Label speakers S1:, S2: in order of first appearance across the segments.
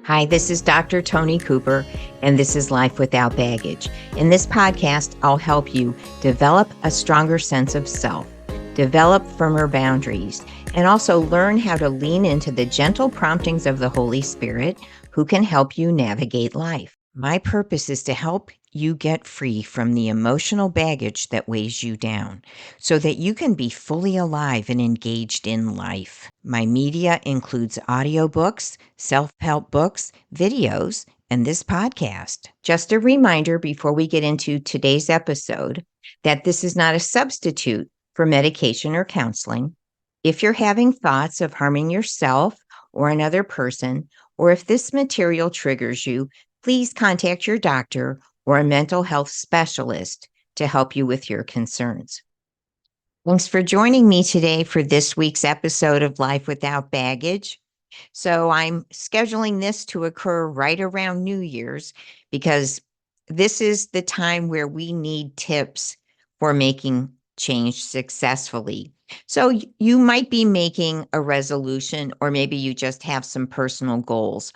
S1: Hi, this is Dr. Tony Cooper, and this is Life Without Baggage. In this podcast, I'll help you develop a stronger sense of self, develop firmer boundaries, and also learn how to lean into the gentle promptings of the Holy Spirit who can help you navigate life. My purpose is to help you get free from the emotional baggage that weighs you down so that you can be fully alive and engaged in life. My media includes audiobooks, self-help books, videos, and this podcast. Just a reminder before we get into today's episode that this is not a substitute for medication or counseling. If you're having thoughts of harming yourself or another person, or if this material triggers you, please contact your doctor or a mental health specialist to help you with your concerns. Thanks for joining me today for this week's episode of Life Without Baggage. So I'm scheduling this to occur right around New Year's because this is the time where we need tips for making change successfully. So you might be making a resolution, or maybe you just have some personal goals.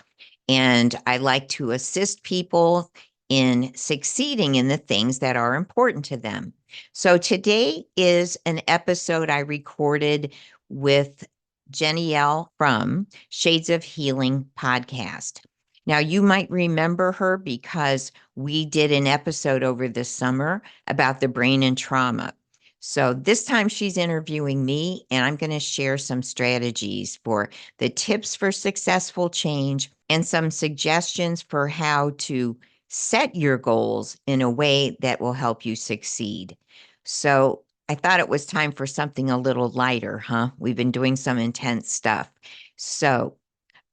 S1: And I like to assist people in succeeding in the things that are important to them. So today is an episode I recorded with Jennielle from Shades of Healing podcast. Now, you might remember her because we did an episode over the summer about the brain and trauma. So this time she's interviewing me, and I'm going to share some strategies for the tips for successful change and some suggestions for how to set your goals in a way that will help you succeed. So I thought it was time for something a little lighter, huh? We've been doing some intense stuff. So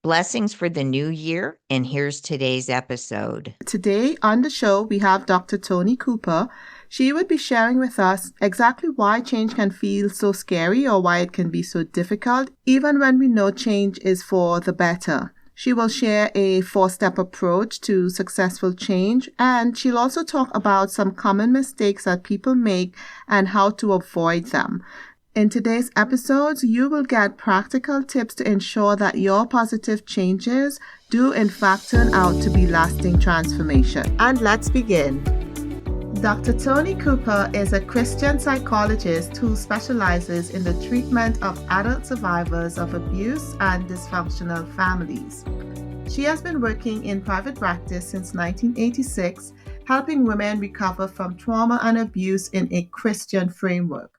S1: blessings for the new year, and here's today's episode.
S2: Today on the show, we have Dr. Tony Cooper. She would be sharing with us exactly why change can feel so scary or why it can be so difficult, even when we know change is for the better. She will share a 4-step approach to successful change, and she'll also talk about some common mistakes that people make and how to avoid them. In today's episodes, you will get practical tips to ensure that your positive changes do in fact turn out to be lasting transformation. And let's begin. Dr. Tony Cooper is a Christian psychologist who specializes in the treatment of adult survivors of abuse and dysfunctional families. She has been working in private practice since 1986, helping women recover from trauma and abuse in a Christian framework.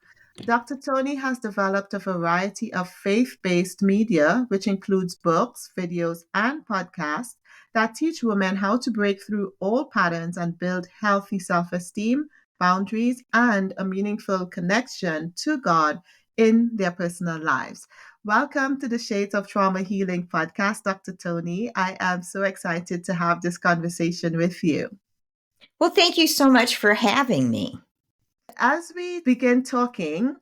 S2: Dr. Tony has developed a variety of faith-based media, which includes books, videos, and podcasts that teach women how to break through old patterns and build healthy self-esteem, boundaries, and a meaningful connection to God in their personal lives. Welcome to the Shades of Trauma Healing podcast, Dr. Tony. I am so excited to have this conversation with you.
S1: Well, thank you so much for having me.
S2: As we begin talking,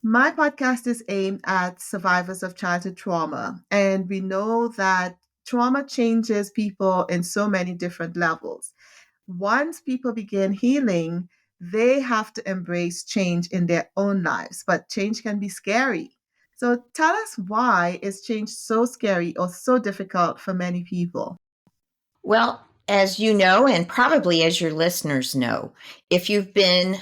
S2: my podcast is aimed at survivors of childhood trauma, and we know that trauma changes people in so many different levels. Once people begin healing, they have to embrace change in their own lives, but change can be scary. So tell us, why is change so scary or so difficult for many people?
S1: Well, as you know, and probably as your listeners know, if you've been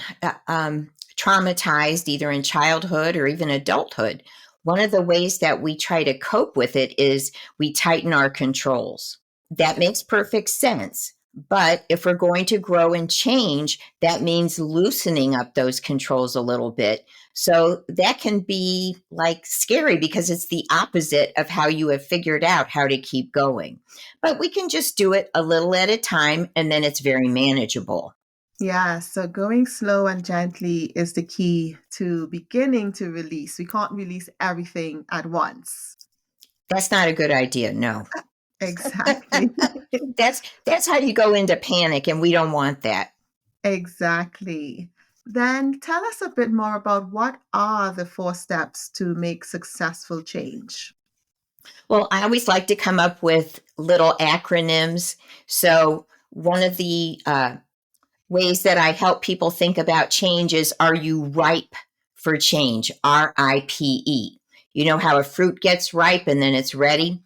S1: traumatized either in childhood or even adulthood, one of the ways that we try to cope with it is we tighten our controls. That makes perfect sense. But if we're going to grow and change, that means loosening up those controls a little bit. So that can be like scary because it's the opposite of how you have figured out how to keep going. But we can just do it a little at a time, and then it's very manageable.
S2: Yeah, so going slow and gently is the key to beginning to release. We can't release everything at once.
S1: That's not a good idea, no.
S2: Exactly.
S1: That's how you go into panic, and we don't want that.
S2: Exactly. Then tell us a bit more about what are the 4 steps to make successful change.
S1: Well, I always like to come up with little acronyms. So one of the ways that I help people think about change is, are you ripe for change? RIPE. You know how a fruit gets ripe and then it's ready?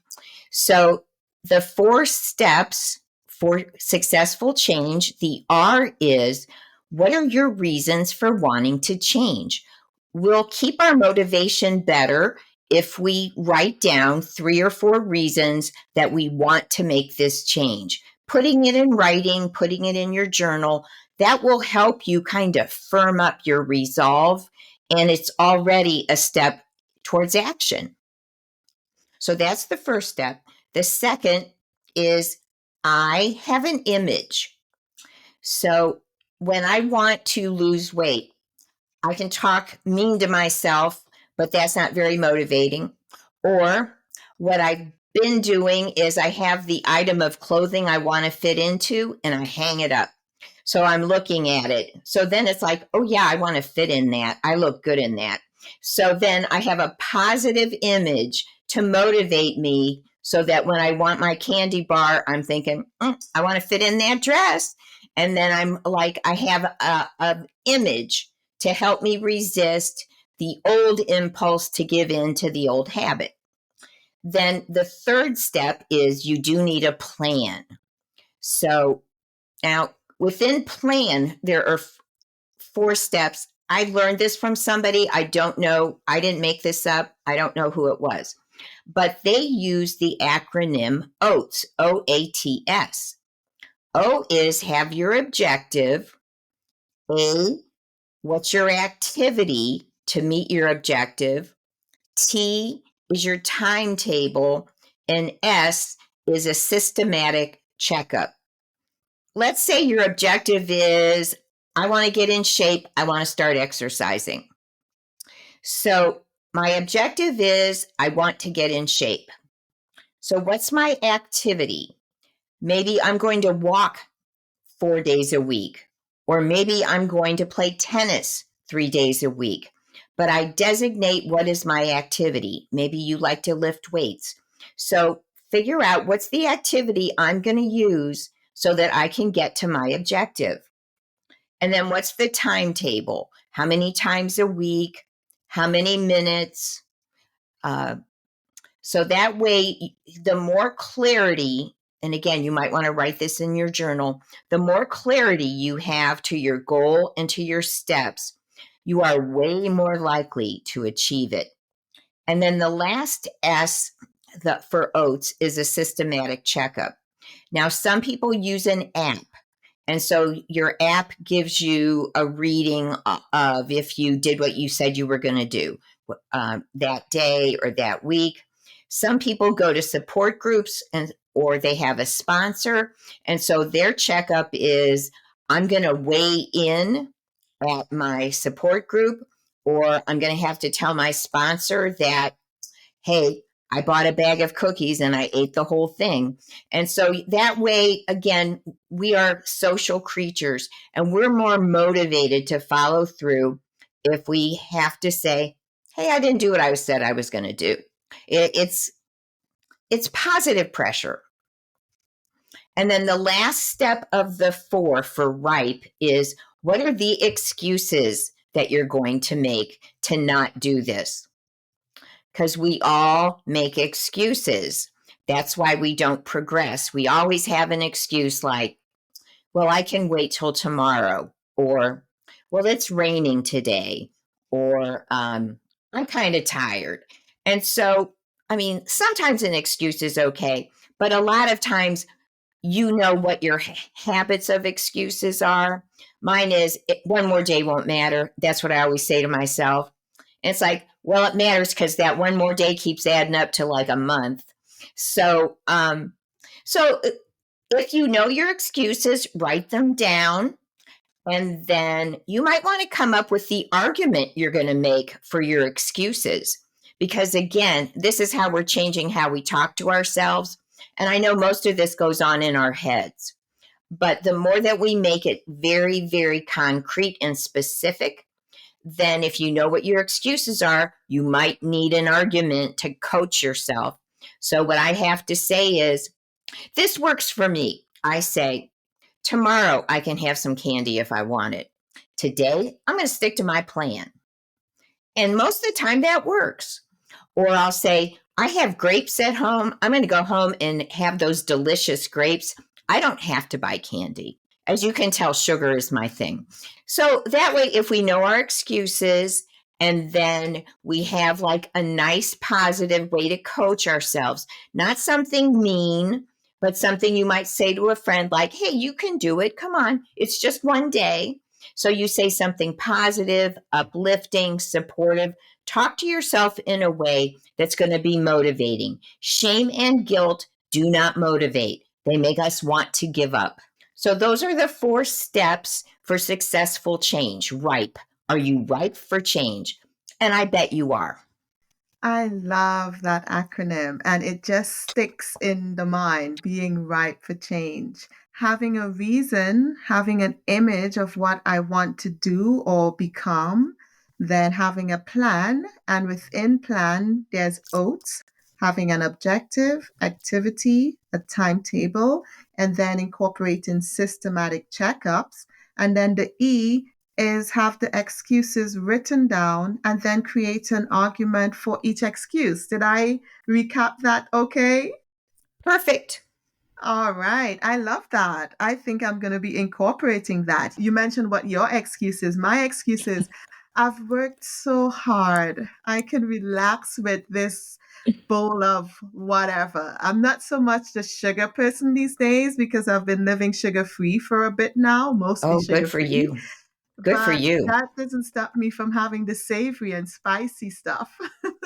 S1: So the 4 steps for successful change, the R is, what are your reasons for wanting to change? We'll keep our motivation better if we write down 3 or 4 reasons that we want to make this change. Putting it in writing, putting it in your journal, that will help you kind of firm up your resolve, and it's already a step towards action. So that's the first step. The second is, I have an image. So when I want to lose weight, I can talk mean to myself, but that's not very motivating. Or what I've been doing is I have the item of clothing I want to fit into and I hang it up. So I'm looking at it. So then it's like, oh yeah, I want to fit in that. I look good in that. So then I have a positive image to motivate me so that when I want my candy bar, I'm thinking, I want to fit in that dress. And then I'm like, I have a image to help me resist the old impulse to give in to the old habit. Then the third step is you do need a plan. So now within plan, there are 4 steps. I learned this from somebody. I don't know. I didn't make this up. I don't know who it was. But they use the acronym OATS, O-A-T-S. O is have your objective. A, what's your activity to meet your objective? T is your timetable. And S is a systematic checkup. Let's say your objective is, I want to get in shape. I want to start exercising. So my objective is, I want to get in shape. So what's my activity? Maybe I'm going to walk 4 days a week, or maybe I'm going to play tennis 3 days a week. But I designate what is my activity. Maybe you like to lift weights. So figure out what's the activity I'm going to use so that I can get to my objective. And then what's the timetable? How many times a week? How many minutes? So that way, the more clarity, and again, you might want to write this in your journal, the more clarity you have to your goal and to your steps, you are way more likely to achieve it. And then the last S for OATS is a systematic checkup. Now, some people use an app. And so your app gives you a reading of if you did what you said you were going to do that day or that week. Some people go to support groups or they have a sponsor. And so their checkup is, I'm going to weigh in at my support group, or I'm going to have to tell my sponsor that, hey, I bought a bag of cookies and I ate the whole thing. And so that way, again, we are social creatures and we're more motivated to follow through if we have to say, hey, I didn't do what I said I was going to do. It's positive pressure. And then the last step of the 4 for RIPE is, what are the excuses that you're going to make to not do this? Because we all make excuses. That's why we don't progress. We always have an excuse like, well, I can wait till tomorrow, or, well, it's raining today, or I'm kind of tired. And so, I mean, sometimes an excuse is okay, but a lot of times you know what your habits of excuses are. Mine is, one more day won't matter. That's what I always say to myself. And it's like, well, it matters because that one more day keeps adding up to like a month. So if you know your excuses, write them down. And then you might want to come up with the argument you're going to make for your excuses. Because again, this is how we're changing how we talk to ourselves. And I know most of this goes on in our heads. But the more that we make it very, very concrete and specific, then if you know what your excuses are, you might need an argument to coach yourself. So what I have to say is, this works for me. I say, tomorrow I can have some candy if I want it. Today, I'm going to stick to my plan. And most of the time that works. Or I'll say, I have grapes at home. I'm going to go home and have those delicious grapes. I don't have to buy candy. As you can tell, sugar is my thing. So that way, if we know our excuses and then we have like a nice positive way to coach ourselves, not something mean, but something you might say to a friend like, hey, you can do it. Come on. It's just one day. So you say something positive, uplifting, supportive. Talk to yourself in a way that's going to be motivating. Shame and guilt do not motivate. They make us want to give up. So those are the 4 steps for successful change. Ripe. Are you ripe for change? And I bet you are.
S2: I love that acronym, and it just sticks in the mind, being ripe for change. Having a reason, having an image of what I want to do or become, then having a plan, and within plan, there's oats, having an objective, activity, a timetable, and then incorporating systematic checkups. And then the E is have the excuses written down and then create an argument for each excuse. Did I recap that okay?
S1: Perfect.
S2: All right. I love that. I think I'm going to be incorporating that. You mentioned what your excuse is. My excuse is I've worked so hard. I can relax with this bowl of whatever. I'm not so much the sugar person these days because I've been living sugar free for a bit now, mostly
S1: Oh, good
S2: sugar
S1: for
S2: free.
S1: you. Good for
S2: But
S1: you.
S2: that doesn't stop me from having the savory and spicy stuff.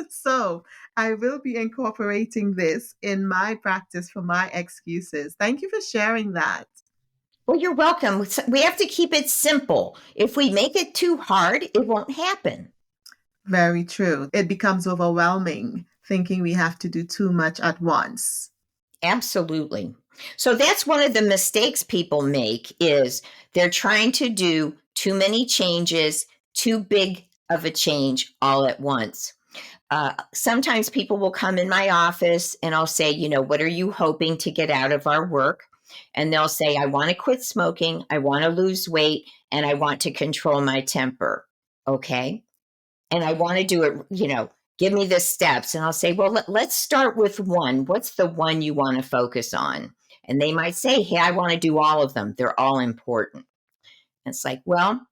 S2: So I will be incorporating this in my practice for my excuses. Thank you for sharing that.
S1: Well, you're welcome. We have to keep it simple. If we make it too hard, it won't happen.
S2: Very true. It becomes overwhelming thinking we have to do too much at once.
S1: Absolutely. So that's one of the mistakes people make is they're trying to do too many changes, too big of a change all at once. Sometimes people will come in my office and I'll say, what are you hoping to get out of our work? And they'll say, I want to quit smoking, I want to lose weight, and I want to control my temper. Okay. And I want to do it, give me the steps. And I'll say, well, let's start with one. What's the one you want to focus on? And they might say, hey, I want to do all of them. They're all important. And it's like, well,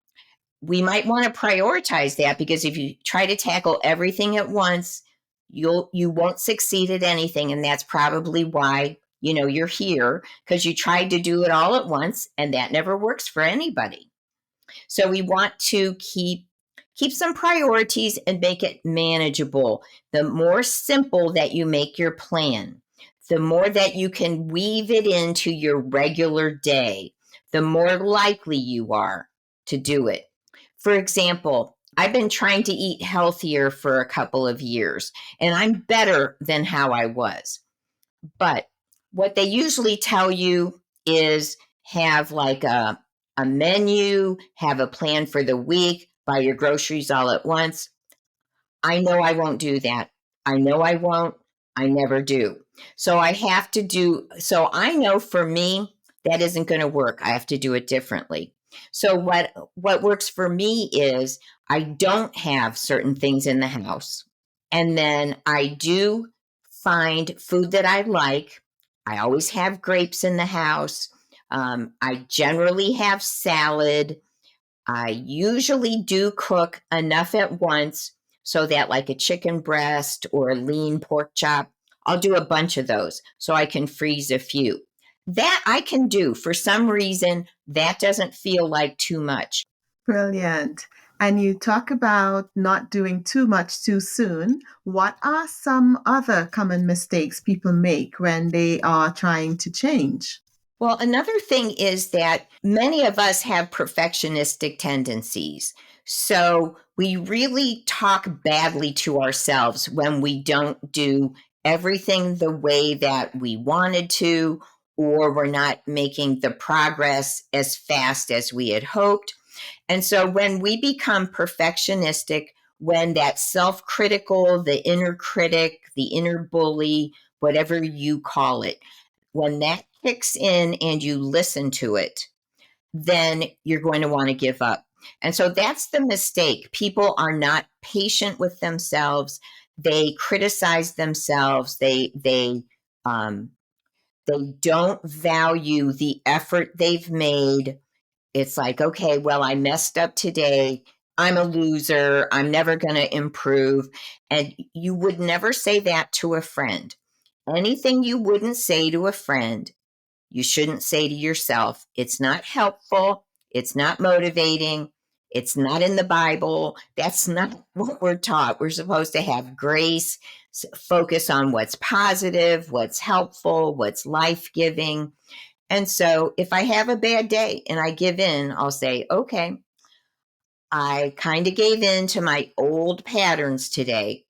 S1: we might want to prioritize that because if you try to tackle everything at once, you won't succeed at anything. And that's probably why, you're here because you tried to do it all at once and that never works for anybody. So we want to keep some priorities and make it manageable. The more simple that you make your plan, the more that you can weave it into your regular day, the more likely you are to do it. For example, I've been trying to eat healthier for a couple of years, and I'm better than how I was. But what they usually tell you is have like a menu, have a plan for the week, buy your groceries all at once. I know I won't do that. I know I won't. I never do. So so I know for me, that isn't going to work. I have to do it differently. So what works for me is I don't have certain things in the house. And then I do find food that I like. I always have grapes in the house. I generally have salad. I usually do cook enough at once so that, like a chicken breast or a lean pork chop, I'll do a bunch of those so I can freeze a few. That I can do. For some reason, that doesn't feel like too much.
S2: Brilliant. And you talk about not doing too much too soon. What are some other common mistakes people make when they are trying to change?
S1: Well, another thing is that many of us have perfectionistic tendencies. So we really talk badly to ourselves when we don't do everything the way that we wanted to, or we're not making the progress as fast as we had hoped. And so when we become perfectionistic, when that self critical, the inner critic, the inner bully, whatever you call it, when that kicks in and you listen to it, then you're going to want to give up. And so that's the mistake. People are not patient with themselves. They criticize themselves. They don't value the effort they've made. It's like, okay, well, I messed up today. I'm a loser. I'm never going to improve. And you would never say that to a friend. Anything you wouldn't say to a friend, you shouldn't say to yourself. It's not helpful. It's not motivating. It's not in the Bible. That's not what we're taught. We're supposed to have grace, focus on what's positive, what's helpful, what's life giving. And so if I have a bad day and I give in, I'll say, okay, I kind of gave in to my old patterns today.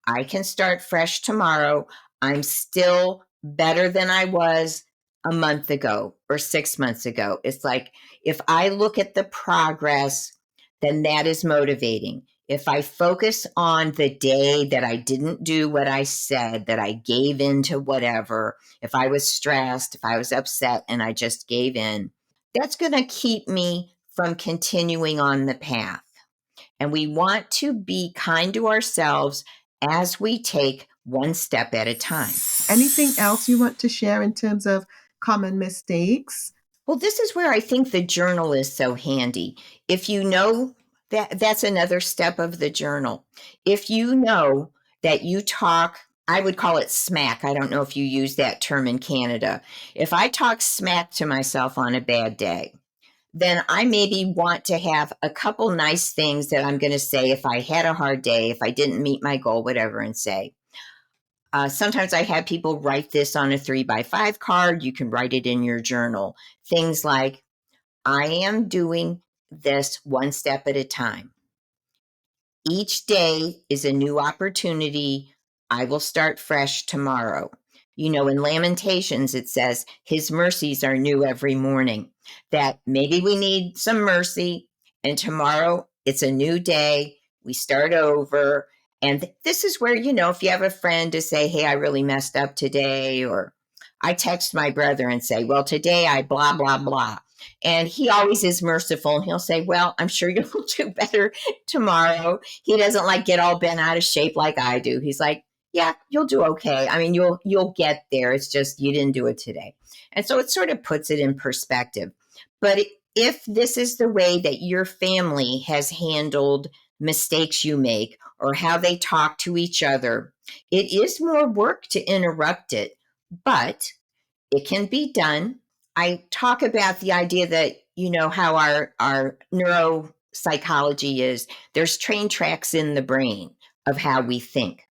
S1: I can start fresh tomorrow. I'm still better than I was a month ago or 6 months ago. It's like if I look at the progress, then that is motivating. If I focus on the day that I didn't do what I said, that I gave in to whatever, if I was stressed, if I was upset and I just gave in, that's going to keep me from continuing on the path. And we want to be kind to ourselves as we take one step at a time.
S2: Anything else you want to share in terms of common mistakes?
S1: Well, this is where I think the journal is so handy. If you know that, that's another step of the journal. If you know that you talk, I would call it smack. I don't know if you use that term in Canada. If I talk smack to myself on a bad day, then I maybe want to have a couple nice things that I'm going to say if I had a hard day, if I didn't meet my goal, whatever, and say. Sometimes I have people write this on a 3x5 card. You can write it in your journal. Things like, I am doing this one step at a time. Each day is a new opportunity. I will start fresh tomorrow. You know, in Lamentations, it says, His mercies are new every morning. That maybe we need some mercy, and tomorrow it's a new day. We start over. And this is where, you know, if you have a friend to say, hey, I really messed up today, or I text my brother and say, well, today I blah, blah, blah. And he always is merciful, and he'll say, well, I'm sure you'll do better tomorrow. He doesn't like get all bent out of shape like I do. He's like, yeah, you'll do okay. I mean, you'll get there. It's just you didn't do it today. And so it sort of puts it in perspective. But if this is the way that your family has handled mistakes you make or how they talk to each other, it is more work to interrupt it, but it can be done. I talk about the idea that, you know, how our neuropsychology is. There's train tracks in the brain of how we think.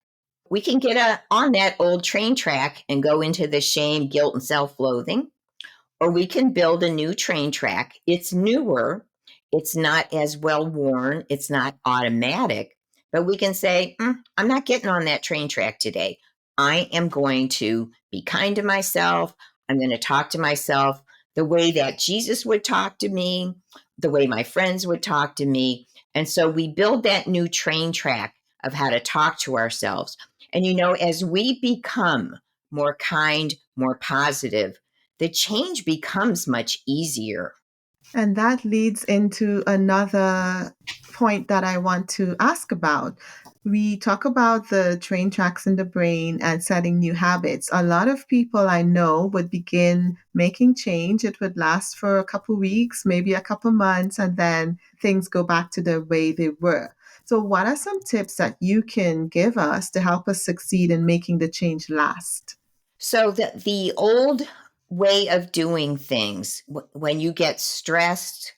S1: We can get on that old train track and go into the shame, guilt, and self-loathing, or we can build a new train track. It's newer. It's not as well worn. It's not automatic, but we can say, I'm not getting on that train track today. I am going to be kind to myself. I'm going to talk to myself the way that Jesus would talk to me, the way my friends would talk to me. And so we build that new train track of how to talk to ourselves. And, you know, as we become more kind, more positive, the change becomes much easier.
S2: And that leads into another point that I want to ask about. We talk about the train tracks in the brain and setting new habits. A lot of people I know would begin making change. It would last for a couple weeks, maybe a couple months, and then things go back to the way they were. So, what are some tips that you can give us to help us succeed in making the change last?
S1: So the old way of doing things, when you get stressed,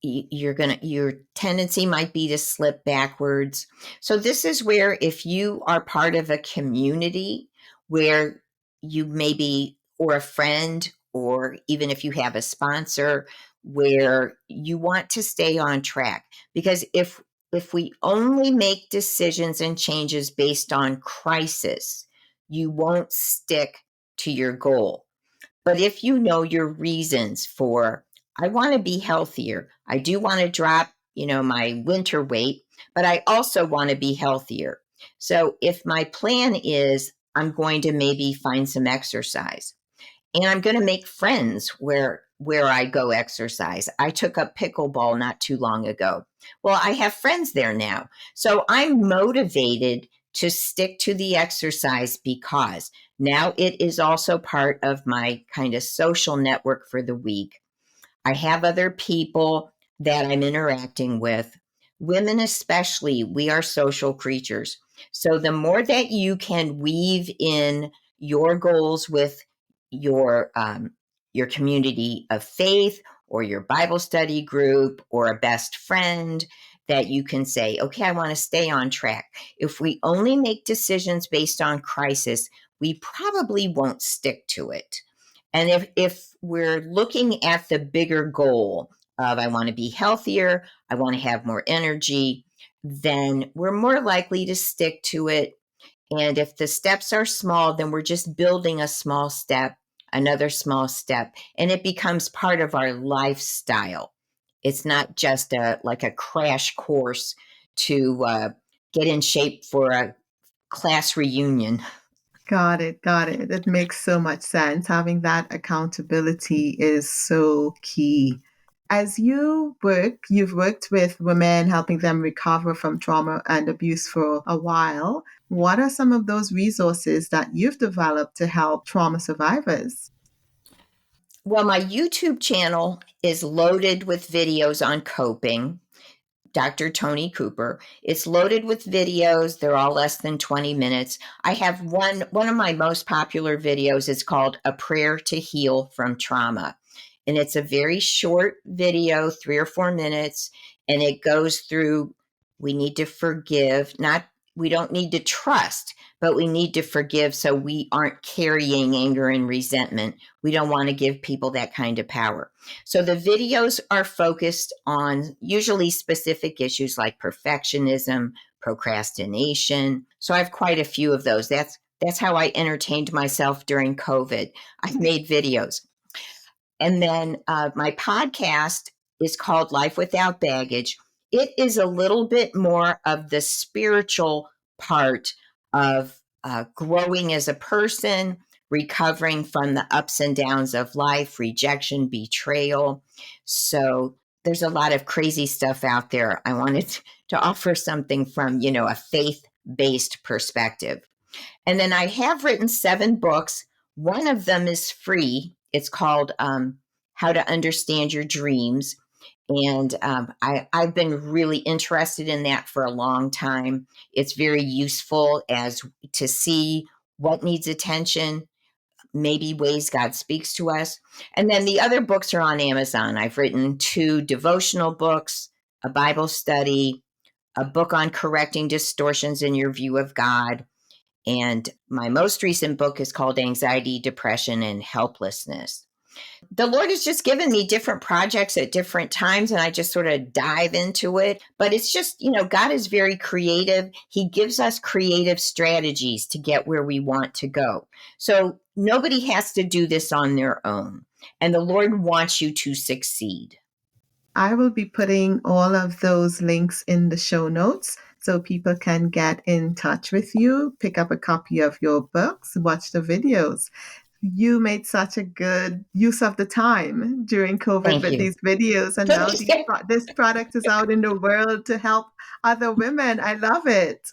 S1: your tendency might be to slip backwards. So this is where, if you are part of a community where you maybe, or a friend, or even if you have a sponsor where you want to stay on track, because if we only make decisions and changes based on crisis, you won't stick to your goal. But if you know your reasons for, I want to be healthier, I do want to drop, you know, my winter weight, but I also want to be healthier. So if my plan is I'm going to maybe find some exercise and I'm going to make friends where I go exercise. I took up pickleball not too long ago. Well, I have friends there now. So I'm motivated to stick to the exercise because now it is also part of my kind of social network for the week. I have other people that I'm interacting with. Women, especially, we are social creatures. So the more that you can weave in your goals with your community of faith or your Bible study group or a best friend, that you can say, okay, I want to stay on track. If we only make decisions based on crisis, we probably won't stick to it. And if we're looking at the bigger goal of I want to be healthier, I want to have more energy, then we're more likely to stick to it. And if the steps are small, then we're just building a small step, another small step, and it becomes part of our lifestyle. It's not just like a crash course to get in shape for a class reunion.
S2: Got it. Got it. It makes so much sense. Having that accountability is so key. As you've worked with women, helping them recover from trauma and abuse for a while. What are some of those resources that you've developed to help trauma survivors?
S1: Well, my YouTube channel is loaded with videos on coping. Dr. Tony Cooper. It's loaded with videos. They're all less than 20 minutes. I have one of my most popular videos is called A Prayer to Heal from Trauma. And it's a very short video, 3 or 4 minutes, and it goes through we need to forgive, not we don't need to trust, but we need to forgive so we aren't carrying anger and resentment. We don't want to give people that kind of power. So the videos are focused on usually specific issues like perfectionism, procrastination. So I have quite a few of those. That's how I entertained myself during COVID. I made videos. And then my podcast is called Life Without Baggage. It is a little bit more of the spiritual part of growing as a person, recovering from the ups and downs of life, rejection, betrayal. So there's a lot of crazy stuff out there. I wanted to offer something from, a faith-based perspective. And then I have written 7 books. One of them is free. It's called How to Understand Your Dreams. And I've been really interested in that for a long time. It's very useful as to see what needs attention, maybe ways God speaks to us. And then the other books are on Amazon. I've written 2 devotional books, a Bible study, a book on correcting distortions in your view of God, and my most recent book is called Anxiety, Depression, and Helplessness. The Lord has just given me different projects at different times, and I just sort of dive into it. But it's just, God is very creative. He gives us creative strategies to get where we want to go. So nobody has to do this on their own. And the Lord wants you to succeed.
S2: I will be putting all of those links in the show notes so people can get in touch with you, pick up a copy of your books, watch the videos. You made such a good use of the time during COVID
S1: Thank
S2: with
S1: you.
S2: these videos, and now this product is out in the world to help other women. I love it.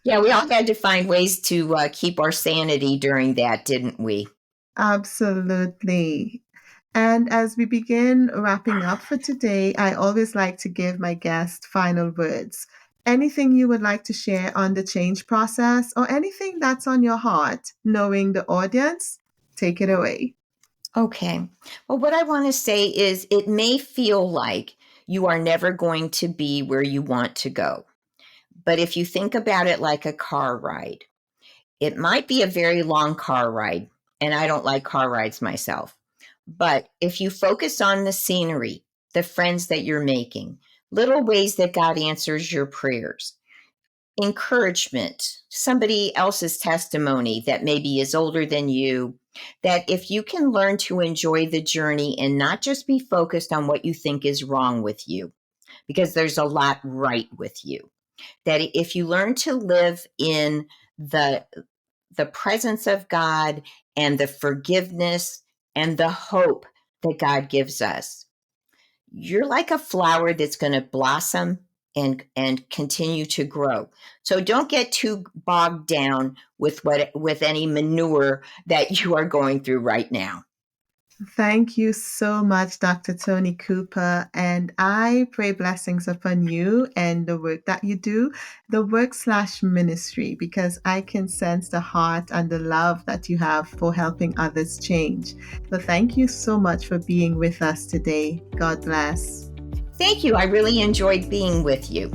S1: Yeah, we all had to find ways to keep our sanity during that, didn't we?
S2: Absolutely. And as we begin wrapping up for today, I always like to give my guests final words. Anything you would like to share on the change process or anything that's on your heart, knowing the audience, take it away.
S1: Okay. Well, what I want to say is it may feel like you are never going to be where you want to go. But if you think about it like a car ride, it might be a very long car ride. And I don't like car rides myself. But if you focus on the scenery, the friends that you're making, little ways that God answers your prayers, encouragement, somebody else's testimony that maybe is older than you, that if you can learn to enjoy the journey and not just be focused on what you think is wrong with you, because there's a lot right with you, that if you learn to live in the presence of God and the forgiveness and the hope that God gives us, you're like a flower that's going to blossom and continue to grow. So don't get too bogged down with any manure that you are going through right now.
S2: Thank you so much, Dr. Tony Cooper. And I pray blessings upon you and the work that you do, the work/ministry, because I can sense the heart and the love that you have for helping others change. So thank you so much for being with us today. God bless.
S1: Thank you. I really enjoyed being with you.